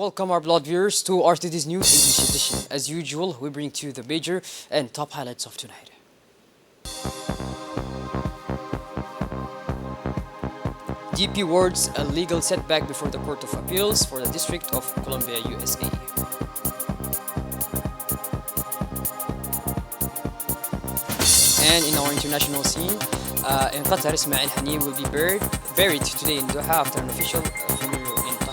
Welcome our blood viewers to RTD's News English edition. As usual, we bring to you the major and top highlights of tonight. DP World's a legal setback before the Court of Appeals for the District of Columbia, USA. And in our international scene, in Qatar, Ismail Hani will be buried today in Doha after an official funeral in Qatar.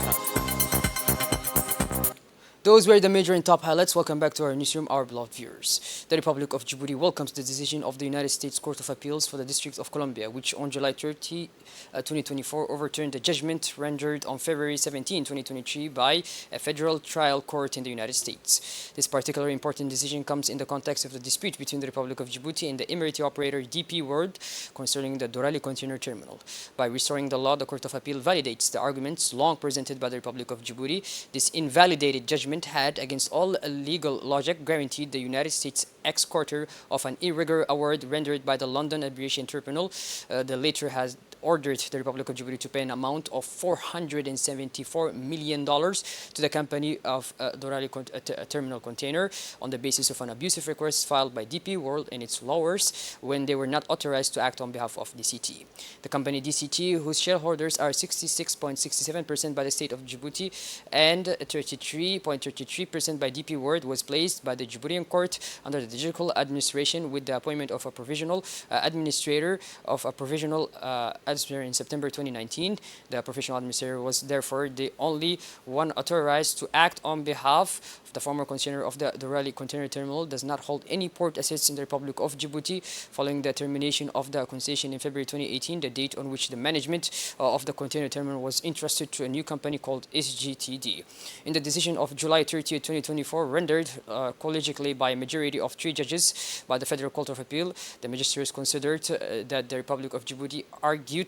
Those were the major and top highlights. Welcome back to our newsroom, our beloved viewers. The Republic of Djibouti welcomes the decision of the United States Court of Appeals for the District of Columbia, which on July 30, 2024 overturned the judgment rendered on February 17, 2023 by a federal trial court in the United States. This particularly important decision comes in the context of the dispute between the Republic of Djibouti and the Emirati operator DP World concerning the Dorali container terminal. By restoring the law, the Court of Appeal validates the arguments long presented by the Republic of Djibouti. This invalidated judgment had, against all legal logic, guaranteed the United States exporter of an irregular award rendered by the London Aviation Tribunal. The latter has ordered the Republic of Djibouti to pay an amount of $474 million to the company of Dorali terminal container on the basis of an abusive request filed by DP World and its lawyers when they were not authorized to act on behalf of DCT. The company DCT, whose shareholders are 66.67% by the state of Djibouti and 33.33% by DP World, was placed by the Djiboutian court under the digital administration with the appointment of a provisional administrator of a provisional administrator in September 2019. The professional administrator was therefore the only one authorized to act on behalf of the former concessionaire of the Dorali container terminal. Does not hold any port assets in the Republic of Djibouti. Following the termination of the concession in February 2018, the date on which the management of the container terminal was entrusted to a new company called SGTD. In the decision of July 30, 2024, rendered collegially by a majority of 3 judges by the Federal Court of Appeal, the magistrates considered that the Republic of Djibouti argued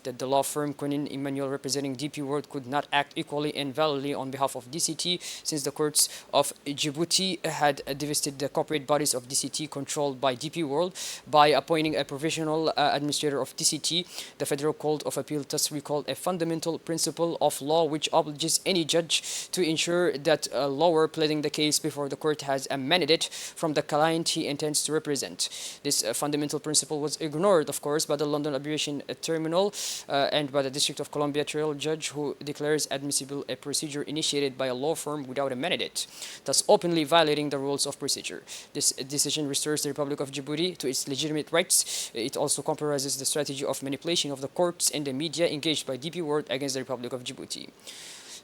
that the law firm Quinin Emmanuel representing DP World could not act equally and validly on behalf of DCT, since the courts of Djibouti had divested the corporate bodies of DCT controlled by DP World by appointing a provisional administrator of DCT. The Federal Court of Appeal thus recalled a fundamental principle of law which obliges any judge to ensure that a lawyer pleading the case before the court has a mandate from the client he intends to represent. This fundamental principle was ignored, of course, by the London Aviation Terminal and by the District of Columbia trial judge, who declares admissible a procedure initiated by a law firm without a mandate, thus openly violating the rules of procedure. This decision restores the Republic of Djibouti to its legitimate rights. It also compromises the strategy of manipulation of the courts and the media engaged by DP World against the Republic of Djibouti.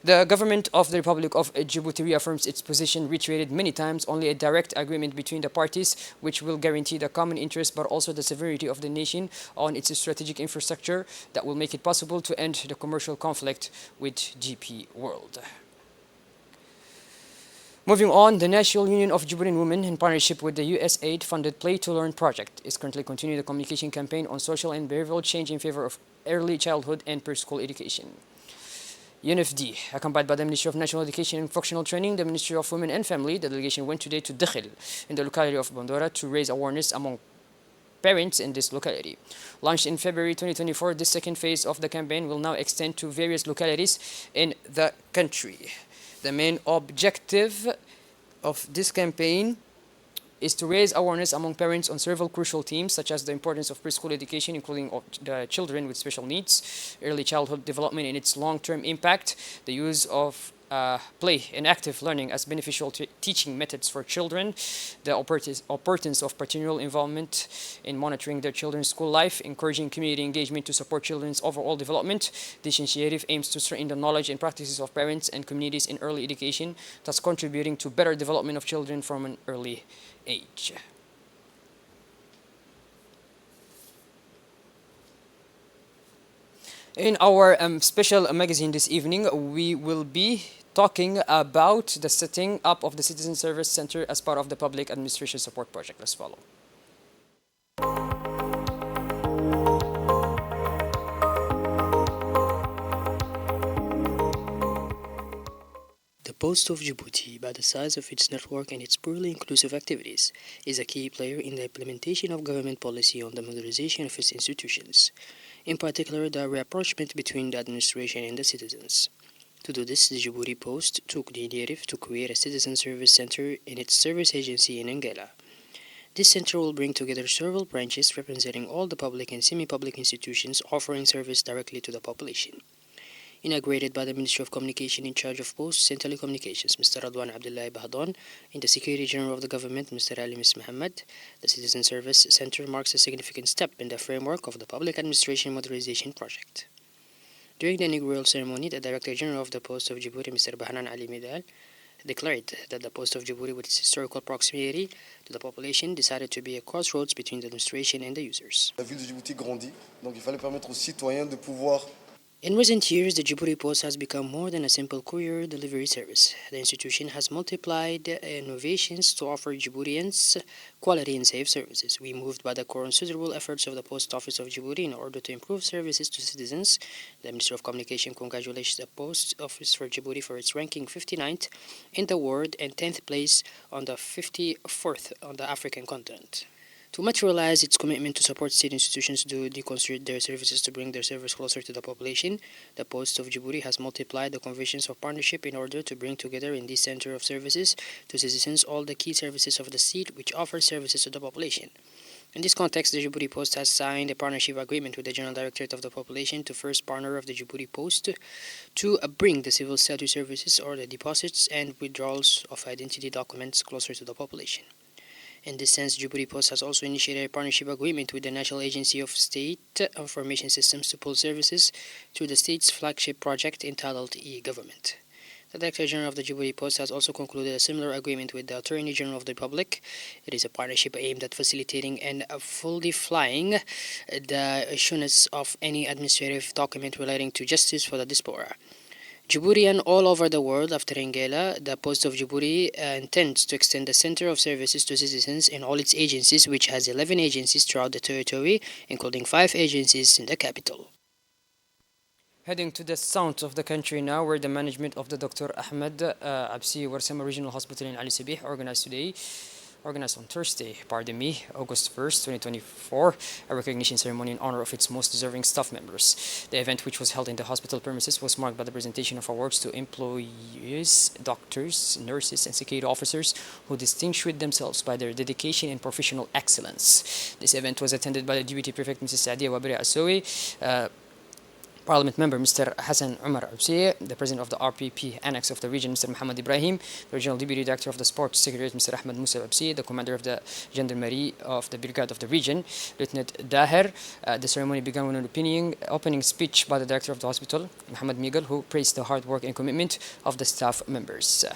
The government of the Republic of Djibouti reaffirms its position, reiterated many times: only a direct agreement between the parties, which will guarantee the common interest but also the sovereignty of the nation on its strategic infrastructure, that will make it possible to end the commercial conflict with DP World. Moving on, the National Union of Djiboutian Women, in partnership with the USAID-funded Play to Learn project, is currently continuing the communication campaign on social and behavioral change in favor of early childhood and preschool education. UNFD, accompanied by the Ministry of National Education and Vocational Training, the Ministry of Women and Family, the delegation went today to Dakhil in the locality of Bandora to raise awareness among parents in this locality. Launched in February 2024, this second phase of the campaign will now extend to various localities in the country. The main objective of this campaign is to raise awareness among parents on several crucial themes, such as the importance of preschool education, including the children with special needs, early childhood development and its long-term impact, the use of play and active learning as beneficial teaching methods for children, the importance of parental involvement in monitoring their children's school life, encouraging community engagement to support children's overall development. This initiative aims to strengthen the knowledge and practices of parents and communities in early education, thus contributing to better development of children from an early age. In our special magazine this evening, we will be talking about the setting up of the Citizen Service Center as part of the Public Administration Support Project. Let's follow. The Post of Djibouti, by the size of its network and its poorly inclusive activities, is a key player in the implementation of government policy on the modernization of its institutions, in particular the rapprochement between the administration and the citizens. To do this, the Djibouti Post took the initiative to create a citizen service center in its service agency in Ngela. This center will bring together several branches representing all the public and semi-public institutions offering service directly to the population. Inaugurated by the Ministry of Communication in charge of Posts and Telecommunications, Mr. Radwan Abdullahi Bahdan, and the Secretary General of the Government, Mr. Ali Mohammed, the Citizen Service Center marks a significant step in the framework of the Public Administration Modernization Project. During the inaugural ceremony, the Director General of the Post of Djibouti, Mr. Bahnan Ali Midal, declared that the Post of Djibouti, with its historical proximity to the population, decided to be a crossroads between the administration and the users. La ville de Djibouti grandit, donc il fallait permettre aux citoyens de pouvoir. In recent years, the Djibouti Post has become more than a simple courier delivery service. The institution has multiplied innovations to offer Djiboutians quality and safe services. We moved by the considerable efforts of the Post Office of Djibouti in order to improve services to citizens. The Ministry of Communication congratulates the Post Office for Djibouti for its ranking 59th in the world and 10th place on the 54th on the African continent. To materialize its commitment to support state institutions to deconstruct their services to bring their service closer to the population, the Post of Djibouti has multiplied the conventions of partnership in order to bring together in this center of services to citizens all the key services of the state which offer services to the population. In this context, the Djibouti Post has signed a partnership agreement with the General Directorate of the Population to first partner of the Djibouti Post to bring the civil status services or the deposits and withdrawals of identity documents closer to the population. In this sense, Djibouti Post has also initiated a partnership agreement with the National Agency of State Information Systems to pull services through the state's flagship project entitled e-Government. The Director General of the Djibouti Post has also concluded a similar agreement with the Attorney General of the Republic. It is a partnership aimed at facilitating and fully flying the issuance of any administrative document relating to justice for the diaspora. Djiboutian all over the world after Ngela, the Post of Djibouti intends to extend the Center of Services to citizens in all its agencies, which has 11 agencies throughout the territory, including 5 agencies in the capital. Heading to the south of the country now, where the management of the Dr. Ahmed Absi Warsama Regional Hospital in Ali Sabih organized on Thursday, August 1st, 2024, a recognition ceremony in honor of its most deserving staff members. The event, which was held in the hospital premises, was marked by the presentation of awards to employees, doctors, nurses, and security officers who distinguished themselves by their dedication and professional excellence. This event was attended by the Deputy Prefect, Mrs. Sadia Wabri Asowi, Parliament Member Mr. Hassan Umar Absiye, the President of the RPP Annex of the region Mr. Muhammad Ibrahim, the Regional Deputy Director of the Sports Secretariat Mr. Ahmed Musa Absiye, the Commander of the Gendarmerie of the Brigade of the region, Lieutenant Daher. The ceremony began with an opening speech by the Director of the hospital, Muhammad Miguel, who praised the hard work and commitment of the staff members.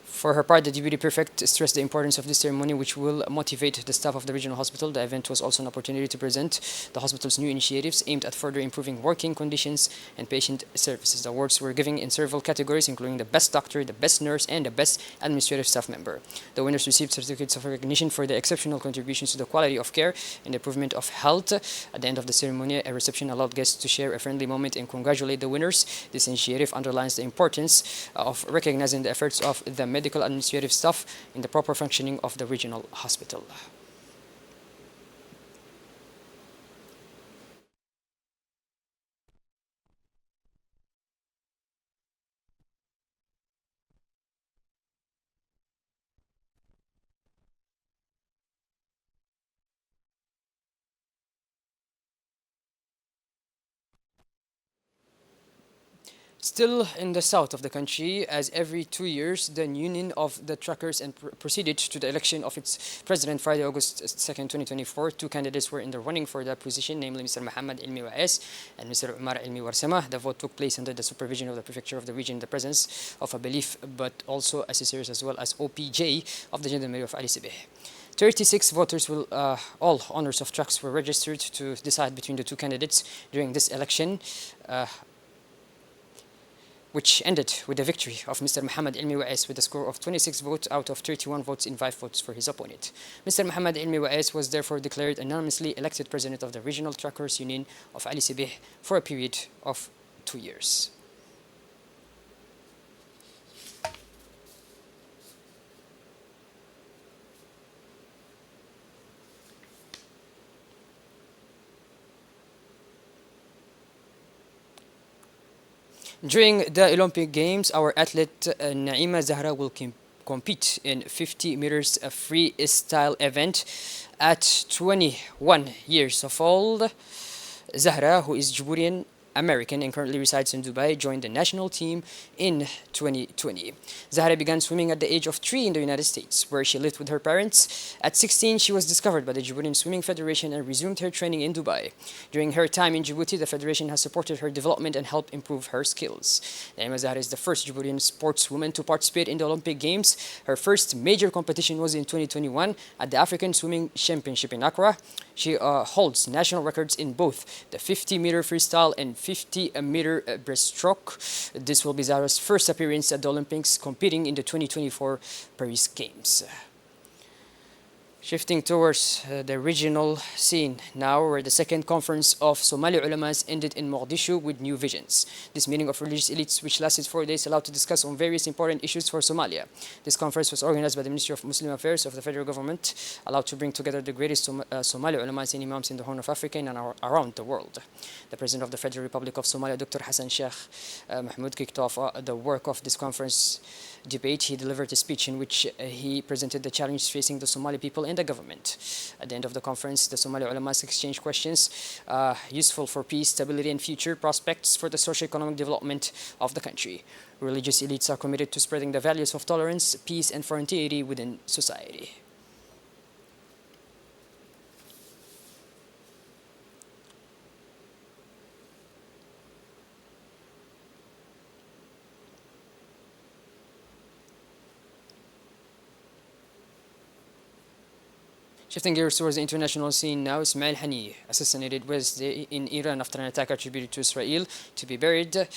For her part, the Deputy Prefect stressed the importance of this ceremony, which will motivate the staff of the regional hospital. The event was also an opportunity to present the hospital's new initiatives aimed at further improving working conditions and patient services. The awards were given in several categories, including the best doctor, the best nurse, and the best administrative staff member. The winners received certificates of recognition for their exceptional contributions to the quality of care and the improvement of health. At the end of the ceremony, a reception allowed guests to share a friendly moment and congratulate the winners. This initiative underlines the importance of recognizing the efforts of the medical administrative staff in the proper functioning of the regional hospital. Still in the south of the country, as every 2 years, the Union of the Truckers proceeded to the election of its president Friday, August 2nd, 2024. 2 candidates were in the running for that position, namely Mr. Muhammad Ilmi Waes and Mr. Umar Ilmi Warsama. The vote took place under the supervision of the prefecture of the region in the presence of a belief, but also assessors as well as OPJ of the Gendarmerie of Ali Sabih. 36 voters all owners of trucks were registered to decide between the 2 candidates during this election, which ended with the victory of Mr. Muhammad Ilmi Waes with a score of 26 votes out of 31 votes in 5 votes for his opponent. Mr. Muhammad Ilmi Waes was therefore declared anonymously elected president of the Regional Truckers Union of Ali Sabih for a period of 2 years. During the Olympic Games, our athlete Naima Zahra will compete in 50 meters freestyle event at 21 years of old. Zahra, who is Djiboutian American and currently resides in Dubai, joined the national team in 2020. Zahra began swimming at the age of 3 in the United States, where she lived with her parents. At 16, she was discovered by the Djiboutian Swimming Federation and resumed her training in Dubai. During her time in Djibouti, the federation has supported her development and helped improve her skills. Naima Zahra is the first Djiboutian sportswoman to participate in the Olympic Games. Her first major competition was in 2021 at the African Swimming Championship in Accra. She holds national records in both the 50-meter freestyle and 50-meter breaststroke. This will be Zahra's first appearance at the Olympics, competing in the 2024 Paris Games. Shifting towards the regional scene now, where the second conference of Somali ulamas ended in Mogadishu with new visions. This meeting of religious elites, which lasted 4 days, allowed to discuss on various important issues for Somalia. This conference was organized by the Ministry of Muslim Affairs of the federal government, allowed to bring together the greatest Somali ulamas and imams in the Horn of Africa and around the world. The President of the Federal Republic of Somalia, Dr. Hassan Sheikh Mahmoud, kicked off the work of this conference debate. He delivered a speech in which he presented the challenges facing the Somali people and the government. At the end of the conference, the Somali ulamas exchanged questions useful for peace, stability, and future prospects for the socio-economic development of the country. Religious elites are committed to spreading the values of tolerance, peace, and fraternity within society. Shifting gears towards the international scene now, Ismail Haniyeh, assassinated Wednesday in Iran after an attack attributed to Israel, to be buried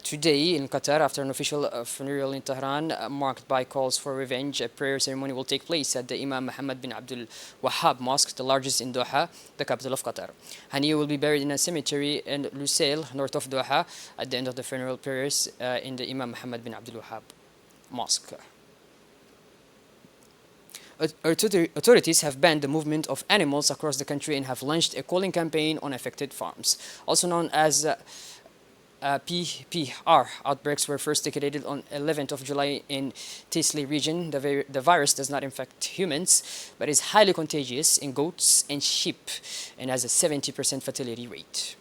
today in Qatar after an official funeral in Tehran, marked by calls for revenge. A prayer ceremony will take place at the Imam Mohammed bin Abdul Wahhab Mosque, the largest in Doha, the capital of Qatar. Haniyeh will be buried in a cemetery in Lusail, north of Doha, at the end of the funeral prayers in the Imam Mohammed bin Abdul Wahhab Mosque. Authorities have banned the movement of animals across the country and have launched a calling campaign on affected farms. Also known as PPR, outbreaks were first declared on 11th of July in Tisli region. The virus does not infect humans, but is highly contagious in goats and sheep and has a 70% fatality rate.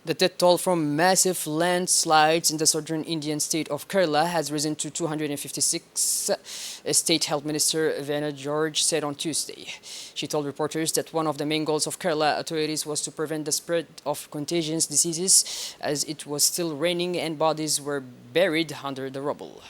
The death toll from massive landslides in the southern Indian state of Kerala has risen to 256, State Health Minister Vanna George said on Tuesday. She told reporters that one of the main goals of Kerala authorities was to prevent the spread of contagious diseases, as it was still raining and bodies were buried under the rubble.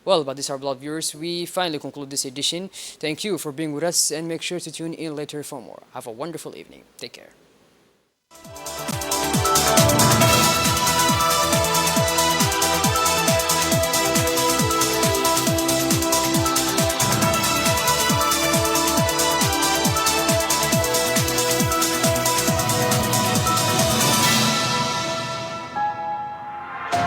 Well, but these are beloved viewers, we finally conclude this edition. Thank you for being with us and make sure to tune in later for more. Have a wonderful evening. Take care.